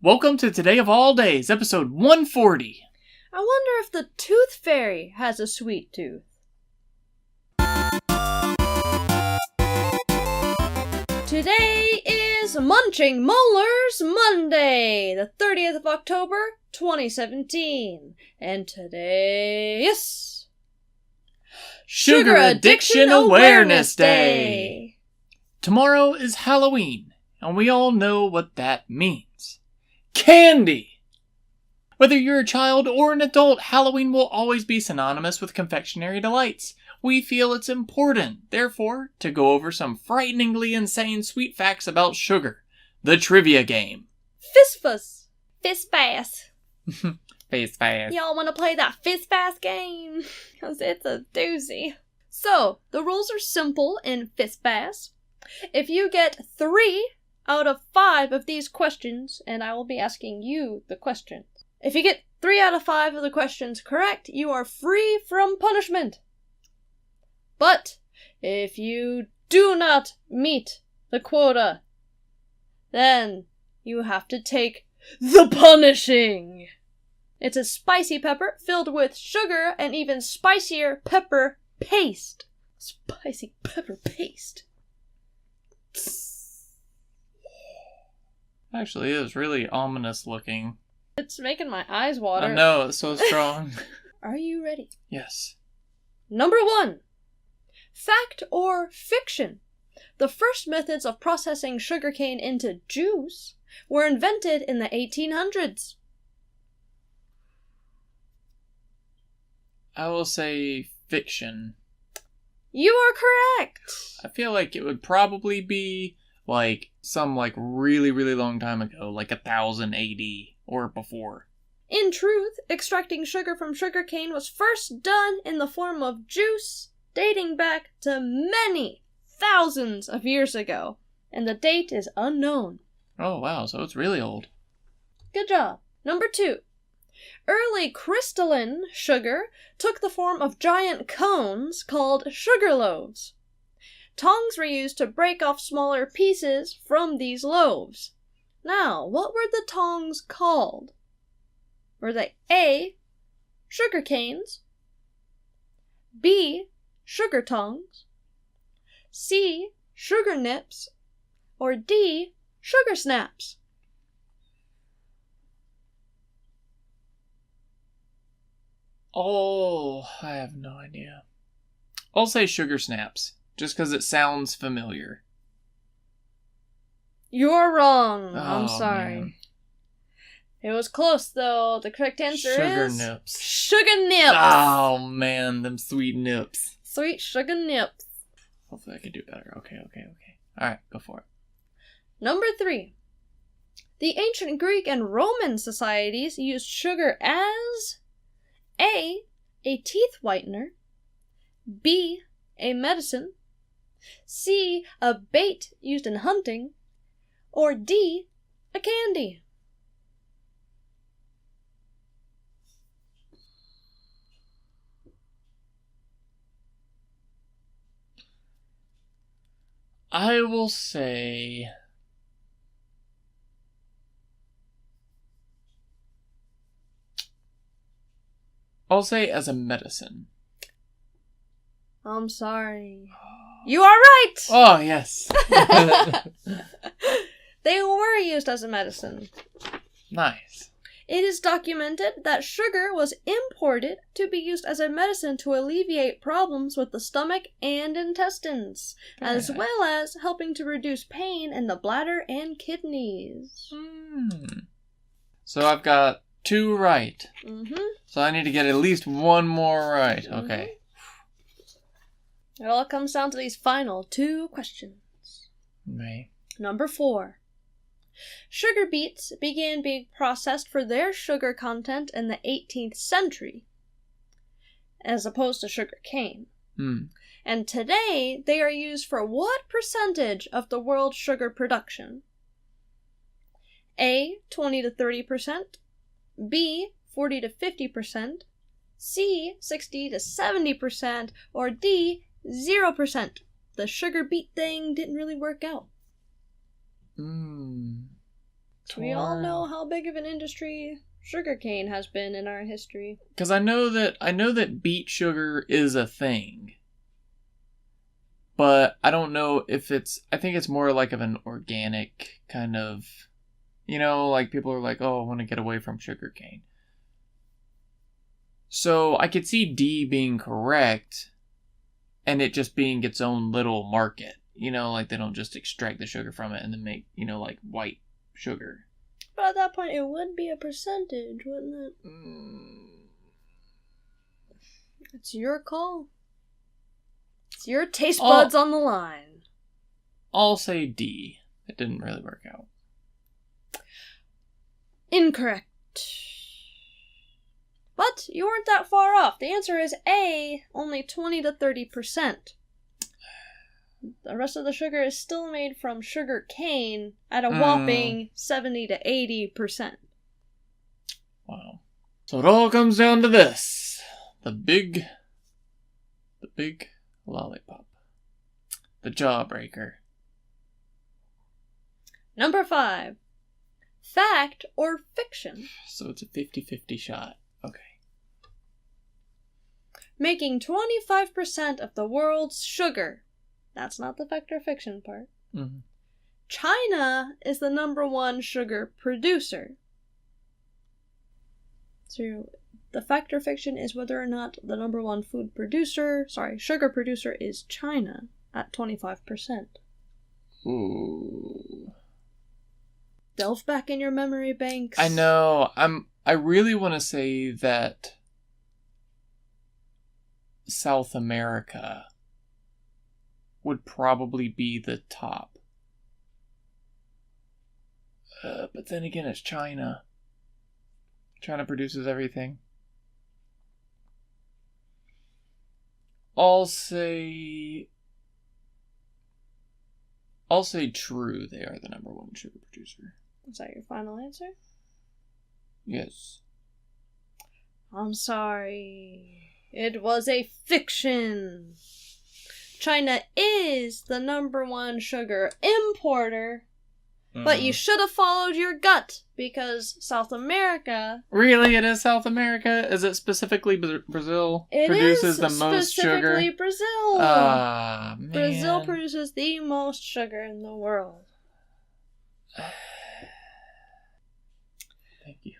Welcome to Today of All Days, episode 140. I wonder if the Tooth Fairy has a sweet tooth. Today is Munching Molars Monday, the 30th of October, 2017. And today is Sugar Addiction Awareness Day. Tomorrow is Halloween, and we all know what that means. Candy! Whether you're a child or an adult, Halloween will always be synonymous with confectionery delights. We feel it's important, therefore, to go over some frighteningly insane sweet facts about sugar. The trivia game. Fistfuss. Fistpass. Fistpass. Y'all want to play that Fistpass game? Because it's a doozy. So, the rules are simple in Fistpass. If you get 3 out of 5 of these questions, and I will be asking you the question. If you get 3 out of 5 of the questions correct, you are free from punishment. But if you do not meet the quota, then you have to take the punishing. It's a spicy pepper filled with sugar and even spicier pepper paste. Spicy pepper paste. Actually, it is really ominous looking. It's making my eyes water. I know, it's so strong. Are you ready? Yes. Number 1. Fact or fiction? The first methods of processing sugarcane into juice were invented in the 1800s. I will say fiction. You are correct. I feel like it would probably be some really, really long time ago, like 1000 AD or before. In truth, extracting sugar from sugarcane was first done in the form of juice, dating back to many thousands of years ago, and the date is unknown. Oh wow, so it's really old. Good job. Number 2. Early crystalline sugar took the form of giant cones called sugar loaves. Tongs were used to break off smaller pieces from these loaves. Now, what were the tongs called? Were they A, sugar canes, B, sugar tongs, C, sugar nips, or D, sugar snaps? Oh, I have no idea. I'll say sugar snaps, just because it sounds familiar. You're wrong. Oh, I'm sorry. Man. It was close, though. The correct answer Sugar is... nips. Sugar nips! Oh, man, them sweet nips. Sweet sugar nips. Hopefully I can do better. Okay. Alright, go for it. Number 3. The ancient Greek and Roman societies used sugar as... A teeth whitener, B, a medicine, C, a bait used in hunting, or D, a candy. I will say... I'll say as a medicine. I'm sorry. You are right! Oh, yes. They were used as a medicine. Nice. It is documented that sugar was imported to be used as a medicine to alleviate problems with the stomach and intestines, as well as helping to reduce pain in the bladder and kidneys. So I've got 2 right. Mm-hmm. So I need to get at least 1 more right. Okay. It all comes down to these final 2 questions. Right. Number 4. Sugar beets began being processed for their sugar content in the 18th century, as opposed to sugar cane. And today, they are used for what percentage of the world's sugar production? A, 20 to 30%, B, 40 to 50%, C, 60 to 70%, or D, 0%. The sugar beet thing didn't really work out. We all know how big of an industry sugarcane has been in our history. Because I know that beet sugar is a thing. But I don't know if I think it's more like of an organic kind of, like people are like, oh, I want to get away from sugarcane. So I could see D being correct and it just being its own little market. Like they don't just extract the sugar from it and then make, like white sugar. But at that point, it would be a percentage, wouldn't it? It's your call. It's your taste buds on the line. I'll say D. It didn't really work out. Incorrect. But you weren't that far off. The answer is A, only 20 to 30%. The rest of the sugar is still made from sugar cane at a whopping 70 to 80%. Wow. So it all comes down to this. The big lollipop. The jawbreaker. Number 5. Fact or fiction? So it's a 50-50 shot. Okay. Making 25% of the world's sugar. That's not the fact or fiction part. Mm-hmm. China is the number 1 sugar producer. So the fact or fiction is whether or not the number 1 sugar producer is China at 25%. Ooh. Delve back in your memory banks. I know. I really want to say that South America would probably be the top. But then again, it's China. China produces everything. I'll say true. They are the number 1 sugar producer. Is that your final answer? Yes. I'm sorry. It was a fiction. China is the number 1 sugar importer, but you should have followed your gut because South America... Really? It is South America? Is it specifically Brazil produces the most sugar? It is specifically Brazil. Man. Brazil produces the most sugar in the world. Thank you.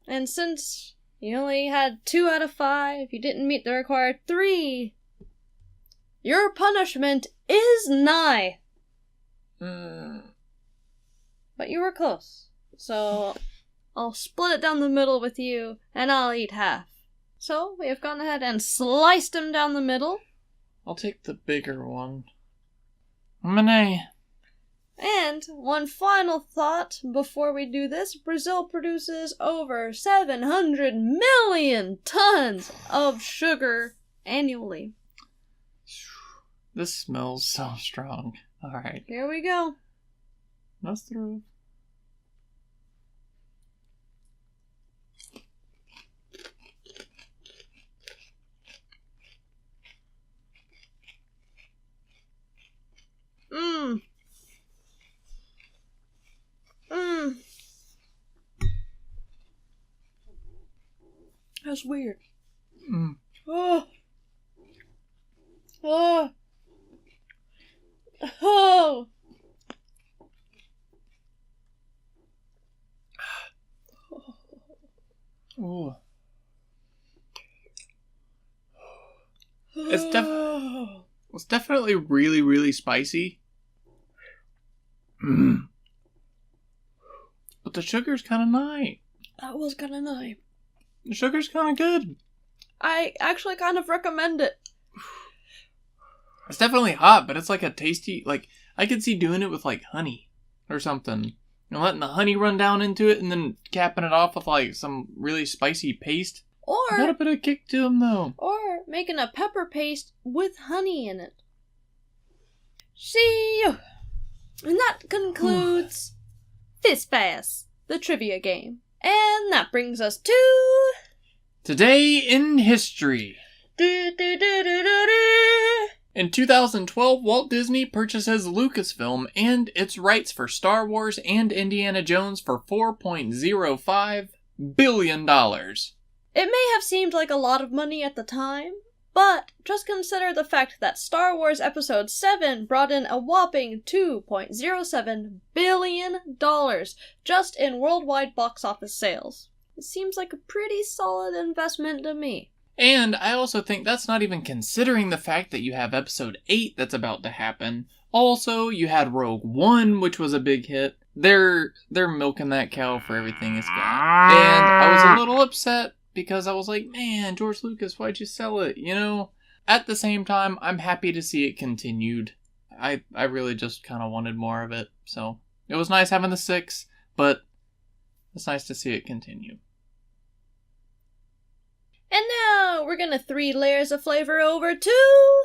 And since you only had 2 out of 5, you didn't meet the required 3... Your punishment is nigh. But you were close. So I'll split it down the middle with you, and I'll eat half. So we have gone ahead and sliced him down the middle. I'll take the bigger one. Money. And one final thought before we do this. Brazil produces over 700 million tons of sugar annually. This smells so strong. Alright. Here we go. Let's through. That's weird. Oh. Oh. Oh. Oh. It's definitely really, really spicy. But the sugar's kind of nice. That was kind of nice. The sugar's kind of good. I actually kind of recommend it. It's definitely hot, but it's like a tasty, like, I could see doing it with, like, honey or something. And letting the honey run down into it and then capping it off with, like, some really spicy paste. Or... got a bit of kick to them, though. Or making a pepper paste with honey in it. See you! And that concludes Fist Pass, the trivia game. And that brings us to... Today in History. In 2012, Walt Disney purchases Lucasfilm and its rights for Star Wars and Indiana Jones for $4.05 billion. It may have seemed like a lot of money at the time, but just consider the fact that Star Wars Episode 7 brought in a whopping $2.07 billion just in worldwide box office sales. It seems like a pretty solid investment to me. And I also think that's not even considering the fact that you have Episode 8 that's about to happen. Also, you had Rogue One, which was a big hit. They're milking that cow for everything it's got. And I was a little upset because I was like, man, George Lucas, why'd you sell it? You know? At the same time, I'm happy to see it continued. I really just kind of wanted more of it. So, it was nice having the 6, but it's nice to see it continue. And now we're gonna 3 layers of flavor over to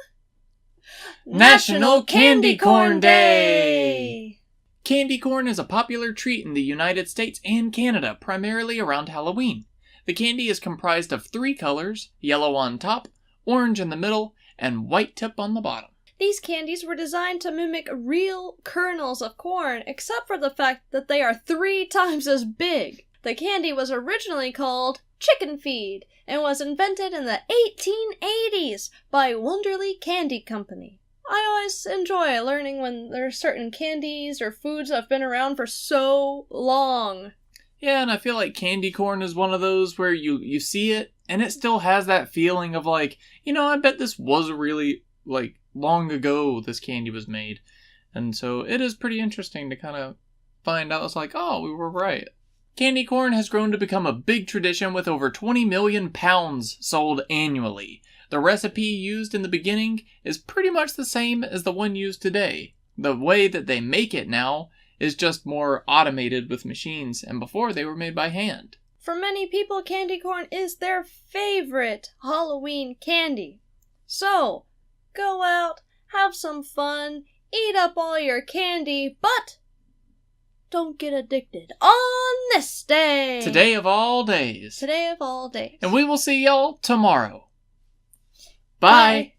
National Candy Corn Day! Candy corn is a popular treat in the United States and Canada, primarily around Halloween. The candy is comprised of 3 colors, yellow on top, orange in the middle, and white tip on the bottom. These candies were designed to mimic real kernels of corn, except for the fact that they are 3 times as big. The candy was originally called Chicken Feed and was invented in the 1880s by Wonderly Candy Company. I always enjoy learning when there are certain candies or foods that have been around for so long. Yeah, and I feel like candy corn is one of those where you see it, and it still has that feeling of like, you know, I bet this was really, like, long ago this candy was made. And so it is pretty interesting to kind of find out, it's like, oh, we were right. Candy corn has grown to become a big tradition with over 20 million pounds sold annually. The recipe used in the beginning is pretty much the same as the one used today. The way that they make it now is just more automated with machines, and before they were made by hand. For many people, candy corn is their favorite Halloween candy. So, go out, have some fun, eat up all your candy, but don't get addicted on this day. Today of all days. Today of all days. And we will see y'all tomorrow. Bye.